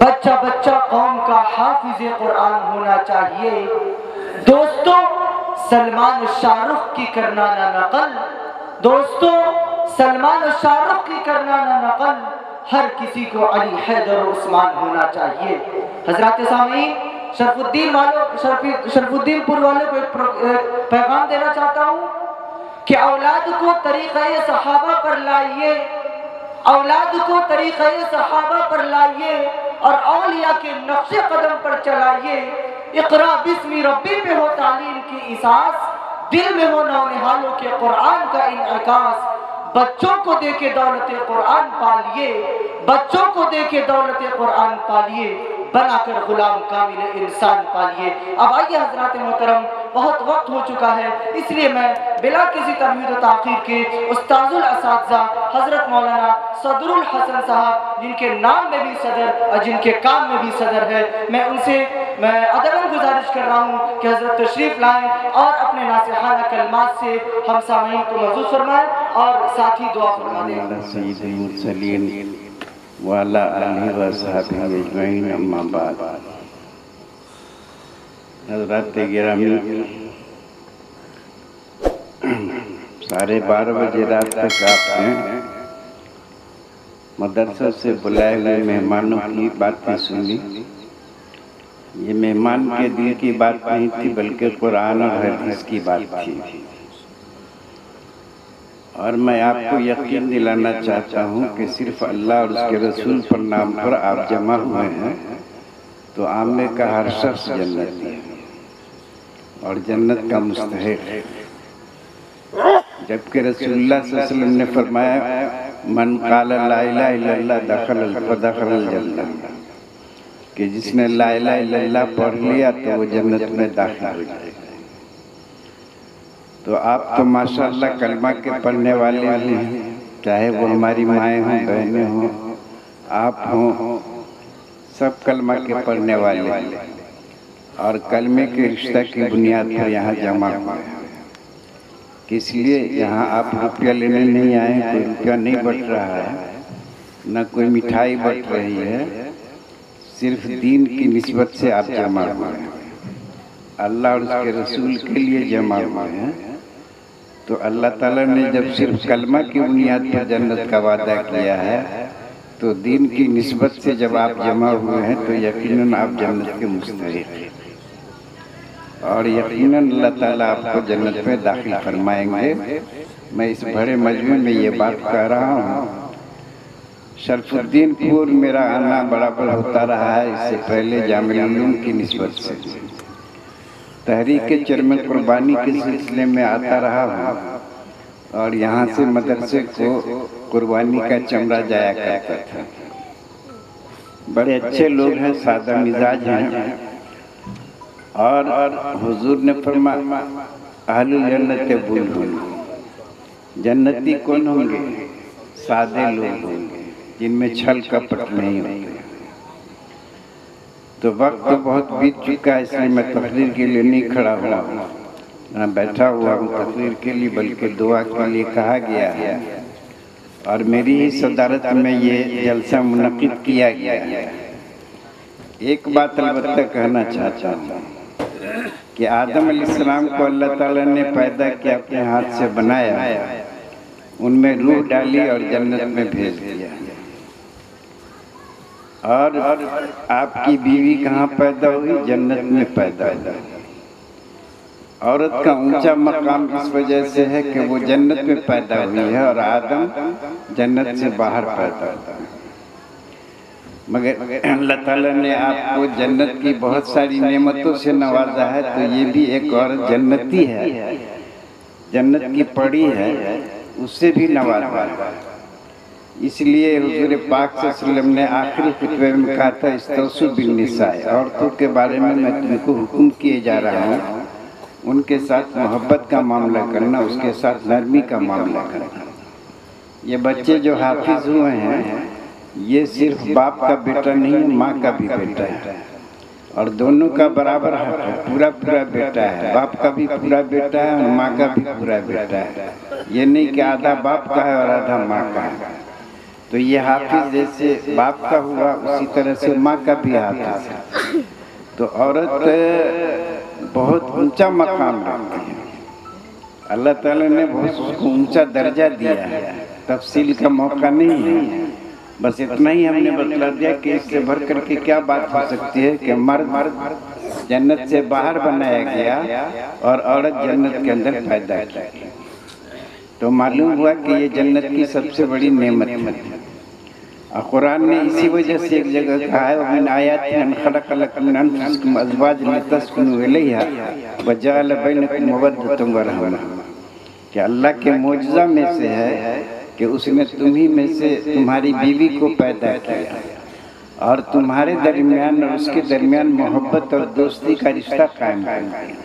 بچہ بچہ قوم کا حافظ قرآن ہونا چاہیے۔ دوستو سلمان شاہ رخ کی کرنا نہ نقل، دوستو سلمان شاہ رخ کی کرنا نہ نقل، ہر کسی کو علی حیدر و عثمان ہونا چاہیے۔ حضرات سامعین، شرف الدین پور والوں کو ایک پیغام دینا چاہتا ہوں کہ اولاد کو طریقہ صحابہ پر لائیے، اولاد کو طریقہ صحابہ پر لائیے اور اولیاء کے نقش قدم پر چلائیے۔ اقرا بسم ربی پہ ہو تعلیم کی اساس، دل میں ہو نونہالوں کے قرآن کا انعکاس۔ بچوں کو دے کے دولت قرآن پالیے، بچوں کو دے کے دولت قرآن پالیے، بنا کر غلام کامل انسان پالیے۔ اب آئیے حضرات محترم، بہت وقت ہو چکا ہے، اس لیے میں بلا کسی تمہید و تاخیر کے استاذ الاساتذہ حضرت مولانا صدر الحسن صاحب، جن کے نام میں بھی صدر اور جن کے کام میں بھی صدر ہے، میں ان سے ادباً گزارش کر رہا ہوں کہ حضرت تشریف لائیں اور اپنے ناصحانہ کلمات سے ہم سامعین کو محظوظ فرمائیں اور ساتھ ہی دعا فرما دیں۔ سید المرسلین وعلی آلہ وصحبہ اجمعین، اما بعد۔ حضرات گرامی، 12:30 بجے رات تک آپ نے مدرسہ سے بلائے ہوئے مہمانوں کی باتیں سنی۔ یہ مہمان کے دل کی بات نہیں تھی بلکہ قرآن اور حدیث کی بات تھی، اور میں آپ کو یقین دلانا چاہتا ہوں کہ صرف اللہ اور اس کے رسول پر نام پر آپ جمع ہوئے ہیں تو عامے کا ہر شخص جنتی ہے اور جنت کا مستحق ہے، جبکہ رسول اللہ صلی اللہ علیہ وسلم نے فرمایا من قال لا الہ الا اللہ دخل الجنہ، کہ جس نے لا الہ الا اللہ پڑھ لیا تو وہ جنت میں داخل ہو جائے۔ تو آپ تو ماشاءاللہ کلمہ کے پڑھنے والے ہیں، چاہے وہ ہماری مائیں ہوں، بہنیں ہوں، آپ ہوں، سب کلمہ کے پڑھنے والے ہیں، اور کلمے کے رشتہ کی بنیاد پر یہاں جمع ہوئے ہیں۔ اس لیے یہاں آپ روپیہ لینے نہیں آئے، کوئی روپیہ نہیں بٹ رہا ہے، نہ کوئی مٹھائی بٹ رہی ہے، صرف دین کی نسبت سے آپ جمع ہوئے ہیں، اللہ اور اس کے رسول کے لیے جمع ہوئے ہیں۔ تو اللہ تعالیٰ نے جب صرف کلمہ کی بنیاد پر جنت کا وعدہ کیا ہے تو دین کی نسبت سے جب آپ جمع ہوئے ہیں تو یقیناً آپ جنت کے مستحق ہیں، اور یقیناً اللہ تعالیٰ آپ کو جنت میں داخل فرمائیں گے۔ میں اس بڑے مجمع میں یہ بات کہہ رہا ہوں، شرف الدین پور میرا آنا برابر ہوتا رہا ہے، اس سے پہلے جامع العلوم کی نسبت سے تحریک چرمن قربانی کے سلسلے میں آتا رہا ہوں، اور یہاں سے مدرسے کو قربانی کا چمڑا جایا کرتا تھا۔ بڑے اچھے لوگ ہیں، سادہ مزاج ہیں، اور حضور نے فرمایا اہل الجنت بولون، جنتی کون ہوں گے؟ سادے لوگ ہوں گے جن میں چھل کپٹ نہیں ہوتے۔ تو وقت تو بہت بیت چکا ہے، اس لیے میں تقریر کے لیے نہیں کھڑا ہوا ہوں، نہ بیٹھا ہوا ہوں تقریر کے لیے، بلکہ دعا کے لیے کہا گیا ہے، اور میری ہی صدارت میں یہ جلسہ منعقد کیا گیا ہے۔ ایک بات البتہ کہنا چاہتا ہوں کہ آدم علیہ السلام کو اللہ تعالیٰ نے پیدا کیا، اپنے ہاتھ سے بنایا، ان میں روح ڈالی اور جنت میں بھیج دیا۔ اور آپ کی بیوی کہاں پیدا ہوئی؟ جنت میں پیدا ہوئی۔ عورت کا اونچا مقام اس وجہ سے ہے کہ وہ جنت میں پیدا ہوئی ہے اور آدم جنت سے باہر پیدا ہوا۔ مگر اللہ تعالیٰ نے آپ کو جنت کی بہت ساری نعمتوں سے نوازا ہے، تو یہ بھی ایک عورت جنتی ہے، جنت کی پڑی ہے، اس سے بھی نوازا ہے۔ اس لیے حضور پاک صلی اللہ علیہ وسلم نے آخری خطبے میں کہا تھا استوصوا بالنساء، عورتوں کے بارے میں تم کو حکم کیے جا رہا ہوں، ان کے ساتھ محبت کا معاملہ کرنا، اس کے ساتھ نرمی کا معاملہ کرنا۔ یہ بچے جو حافظ ہوئے ہیں یہ صرف باپ کا بیٹا نہیں، ماں کا بھی بیٹا ہے، اور دونوں کا برابر حق ہے، پورا پورا بیٹا ہے، باپ کا بھی پورا بیٹا ہے اور ماں کا بھی پورا بیٹا ہے۔ یہ نہیں کہ آدھا باپ کا ہے اور آدھا ماں کا ہے۔ تو یہ حافظ جیسے باپ کا ہوا اسی طرح سے ماں کا بھی حافظ ہے۔ تو عورت بہت اونچا مقام رکھتی ہے، اللہ تعالیٰ نے بہت اس کو اونچا درجہ دیا ہے، تفصیل کا موقع نہیں ہے، بس اتنا ہی ہم نے بتلا دیا کہ اس سے بھر کر کے کیا بات ہو سکتی ہے کہ مرد جنت سے باہر بنایا گیا اور عورت جنت کے اندر پیدا کی گئی۔ تو معلوم ہوا کہ یہ جنت کی سب سے بڑی نعمت ہے، اور قرآن نے اسی وجہ سے ایک جگہ کہا ہے وَمِنْ آيَاتِهِ أَنْ خَلَقَ لَكُم مِّنْ أَنفُسِكُمْ أَزْوَاجًا لِتَسْكُنُوا إِلَيْهَا وَجَعَلَ بَيْنَكُم مَّوَدَّةً وَرَحْمَةً، کہ اللہ کے معجزہ میں سے ہے کہ اس نے تمہیں میں سے تمہاری بیوی کو پیدا کیا اور تمہارے درمیان اور اس کے درمیان محبت اور دوستی کا رشتہ قائم کر دیا۔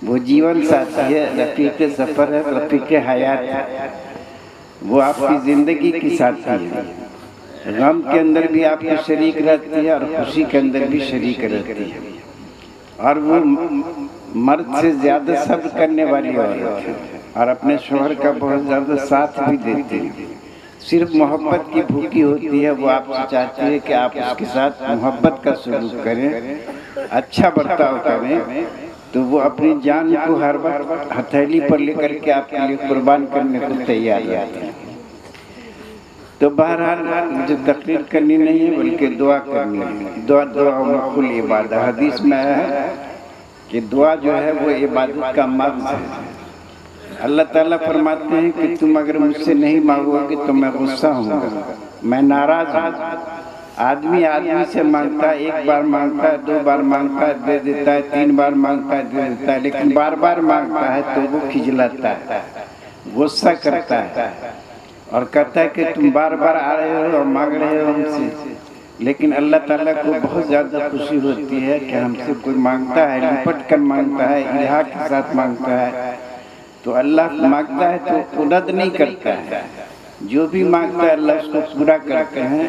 وہ جیون ساتھی ہے، رفیق سفر ہے، رفیق حیات ہے، وہ آپ کی زندگی کی ساتھی ہے، غم کے اندر بھی آپ کے شریک رہتی ہے اور خوشی کے اندر بھی شریک رہتی ہے، اور وہ مرد سے زیادہ صبر کرنے والی عورت ہے اور اپنے شوہر کا بہت زیادہ ساتھ بھی دیتی ہے، صرف محبت کی بھوکی ہوتی ہے، وہ آپ سے چاہتی ہے کہ آپ اس کے ساتھ محبت کا سلوک کریں، اچھا برتاؤ کریں، تو وہ اپنی جان کو ہر وقت ہتھیلی پر لے کر کے آپ کے لیے قربان کرنے کو تیار رہتی ہے۔ تو بہرحال مجھے تقریر کرنی نہیں ہے بلکہ دعا کرنی ہے، دعا مخل عبادہ، حدیث میں ہے کہ دعا جو ہے وہ عبادت کا مغز ہے۔ اللہ تعالیٰ فرماتے ہیں کہ تم اگر مجھ سے نہیں مانگو گے تو میں غصہ ہوں گا، میں ناراض ہوں۔ آدمی سے مانگتا ہے، ایک بار مانگتا ہے، دو بار مانگتا ہے دے دیتا ہے، تین بار مانگتا ہے دے دیتا ہے، لیکن بار بار مانگتا ہے تو وہ کھجلاتا ہے، غصہ کرتا ہے اور کہتا ہے کہ تم بار بار آ رہے ہو اور مانگ رہے ہو ہم سے۔ لیکن اللہ تعالیٰ کو بہت زیادہ خوشی ہوتی ہے کہ ہم سے کوئی مانگتا ہے، لپٹ کر مانگتا ہے، الہا کے ساتھ مانگتا ہے، تو اللہ مانگتا ہے تو رد نہیں کرتا ہے، جو بھی مانگتا ہے اللہ اس کو پورا کرتے ہیں۔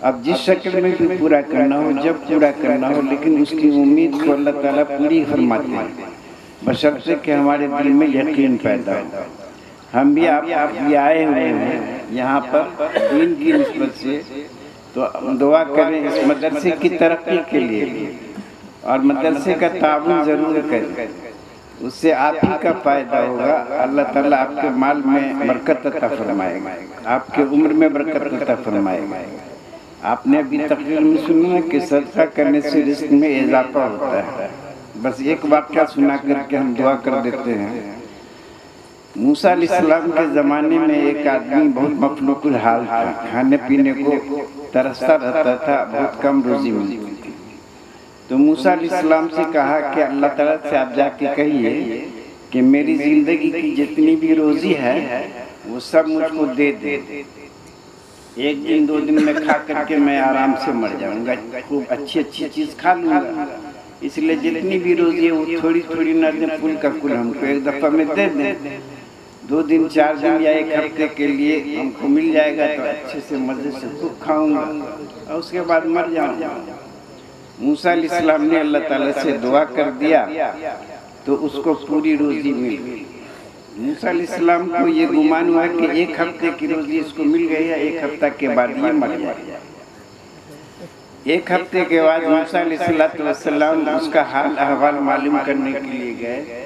اب جس شکل میں بھی پورا کرنا ہو، جب پورا کرنا ہو، لیکن اس کی امید کو اللہ تعالیٰ پوری فرماتے ہیں، بشرطے کہ ہمارے دل میں یقین پیدا ہو۔ ہم بھی آپ بھی آئے ہوئے ہیں یہاں پر دین کی نسبت سے، تو دعا کریں اس مدرسے کی ترقی کے لیے بھی، اور مدرسے کا تعاون ضرور کریں، اس سے آپ ہی کا فائدہ ہوگا، اللہ تعالیٰ آپ کے مال میں برکت عطا فرمائے گا، آپ کے عمر میں برکت عطا فرمائے گا۔ آپ نے ابھی تقریر میں سنا کہ صدقہ کرنے سے رزق میں اضافہ ہوتا ہے۔ بس ایک واقعہ سنا کر کے ہم دعا کر دیتے ہیں۔ موسیٰ علیہ السلام کے زمانے میں ایک آدمی بہت مفلوق الحال تھا، کھانے پینے کو ترستا رہتا تھا، بہت کم روزی ملتی تھی۔ تو موسیٰ علیہ السلام سے کہا کہ اللہ تعالیٰ سے آپ جا کے کہیے کہ میری زندگی کی جتنی بھی روزی ہے وہ سب مجھ کو دے دے، ایک دن دو دن میں کھا کر کے میں آرام سے مر جاؤں گا، خوب اچھی چیز کھا لوں گا، اس لیے جتنی بھی روزی ہے وہ تھوڑی تھوڑی نہ دیں، کل کا کل ہم کو ایک دفعہ میں دے دیں، 2 دن 4 دن یا 1 ہفتے کے لیے ہم کو مل جائے گا تو اچھے سے مزے سے خوب کھاؤں گا اور اس کے بعد مر جاؤں گا۔ موسیٰ علیہ السلام نے اللہ تعالیٰ سے دعا کر دیا تو اس کو پوری روزی مل گئی۔ موسیٰ علیہ السلام کو یہ گمان ہوا کہ 1 ہفتے کی روزی اس کو مل گئی ہے، 1 ہفتہ کے بعد یہ مر جائے گا۔ 1 ہفتے کے بعد موسیٰ علیہ السلام اس کا حال احوال معلوم کرنے کے لیے گئے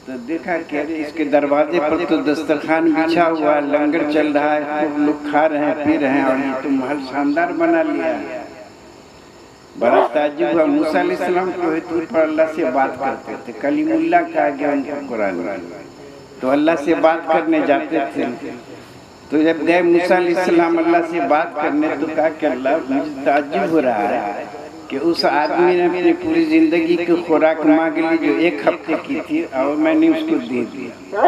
تو دیکھا کہ اس کے دروازے پر تو دسترخوان بچھا ہوا ہے، لنگر چل رہا ہے، خوب لوگ کھا رہے ہیں پی رہے ہیں، اور یہ تو محل شاندار بنا لیا ہے۔ بڑا تعجب ہوا، موسیٰ علیہ السلام کو طور پر اللہ سے بات کرتے تھے، کلیم اللہ کہا گیا ان کو قرآن میں، تو اللہ سے بات کرنے جاتے تھے۔ تو جب گئے موسیٰ علیہ السلام اللہ سے بات کرنے تو کہا کہ اللہ مجھے تعجب ہو رہا ہے کہ اس آدمی نے اپنی پوری زندگی کی خوراک مانگ لی جو 1 ہفتے کی تھی اور میں نے اس کو دے دیا،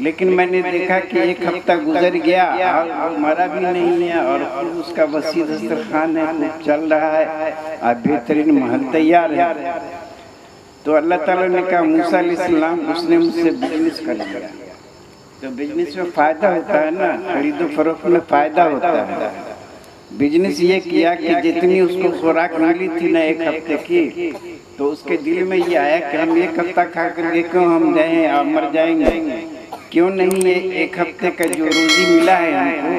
لیکن میں نے دیکھا کہ 1 ہفتہ گزر گیا اور مرا بھی نہیں ہے اور اس کا وسیع دسترخوان ہے، خوب چل رہا ہے اور بہترین محل تیار ہے۔ تو اللہ تعالیٰ نے کہا موسیٰ علیہ السلام اس نے مجھ سے بزنس کر لیا، تو بزنس میں فائدہ ہوتا ہے نا، خرید و فروخت میں فائدہ ہوتا ہے۔ بزنس یہ کیا کہ جتنی اس کو خوراک ملی تھی نا 1 ہفتے کی، تو اس کے دل میں یہ آیا کہ ہم 1 ہفتہ کھا کر کے کیوں ہم جائیں اور مر جائیں گے، کیوں نہیں یہ 1 ہفتے کا جو روزی ملا ہے ہم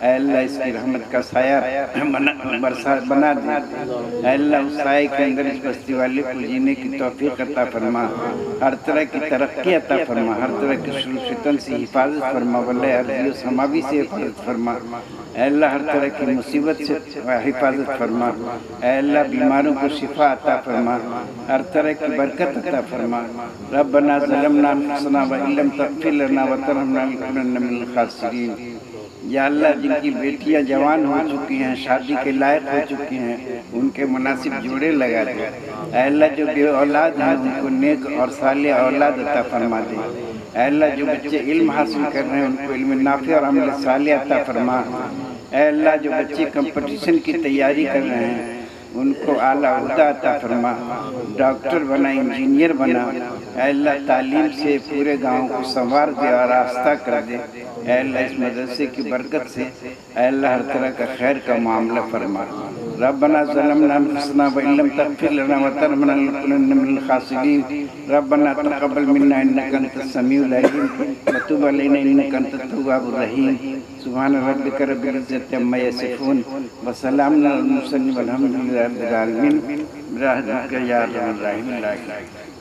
اے اللہ اس کی رحمت کا سایہ برسات بنا دے، اے اللہ اس سائے کے اندر اس بستی والے کو جینے کی توفیق عطا فرما، ہر طرح کی ترقی عطا فرما، ہر طرح کی شروع فتن سے حفاظت فرما، ولی ارضی و سماوی سے حفاظت فرما، اے اللہ ہر طرح کی مصیبت سے حفاظت فرما، اے اللہ بیماروں کو شفا عطا فرما، ہر طرح کی برکت عطا فرما۔ ربنا ظلمنا انفسنا وان لم تغفر لنا وترحمنا لنكونن من الخاسرین۔ یا اللہ جن کی بیٹیاں جوان ہو چکی ہیں، شادی کے لائق ہو چکی ہیں، ان کے مناسب جوڑے لگا دے، اے اللہ جو بے اولاد ہیں ان کو نیک اور صالح اولاد عطا فرما دے، اے اللہ جو بچے علم حاصل کر رہے ہیں ان کو علم نافع اور عمل صالح عطا فرما، اے اللہ جو بچے کمپٹیشن کی تیاری کر رہے ہیں ان کو اعلیٰ عہدہ عطا فرما، ڈاکٹر بنا، انجینئر بنا، اے اللہ تعلیم سے پورے گاؤں کو سنوار دے اور آراستہ کر دے، اے اللہ اس مدرسے کی برکت سے اے اللہ ہر طرح کا خیر کا معاملہ فرما۔ ربنا ظلمنا انفسنا وان لم تغفر لنا وترحمنا لنكونن من الخاسرین۔ ربنا تقبل منا انك انت السميع العليم وتب علينا انك انت التواب الرحيم۔ سبحان ربك رب العزة عما يصفون وسلام على المرسلين والحمد لله رب العالمين برحمتك يا ارحم الراحمين۔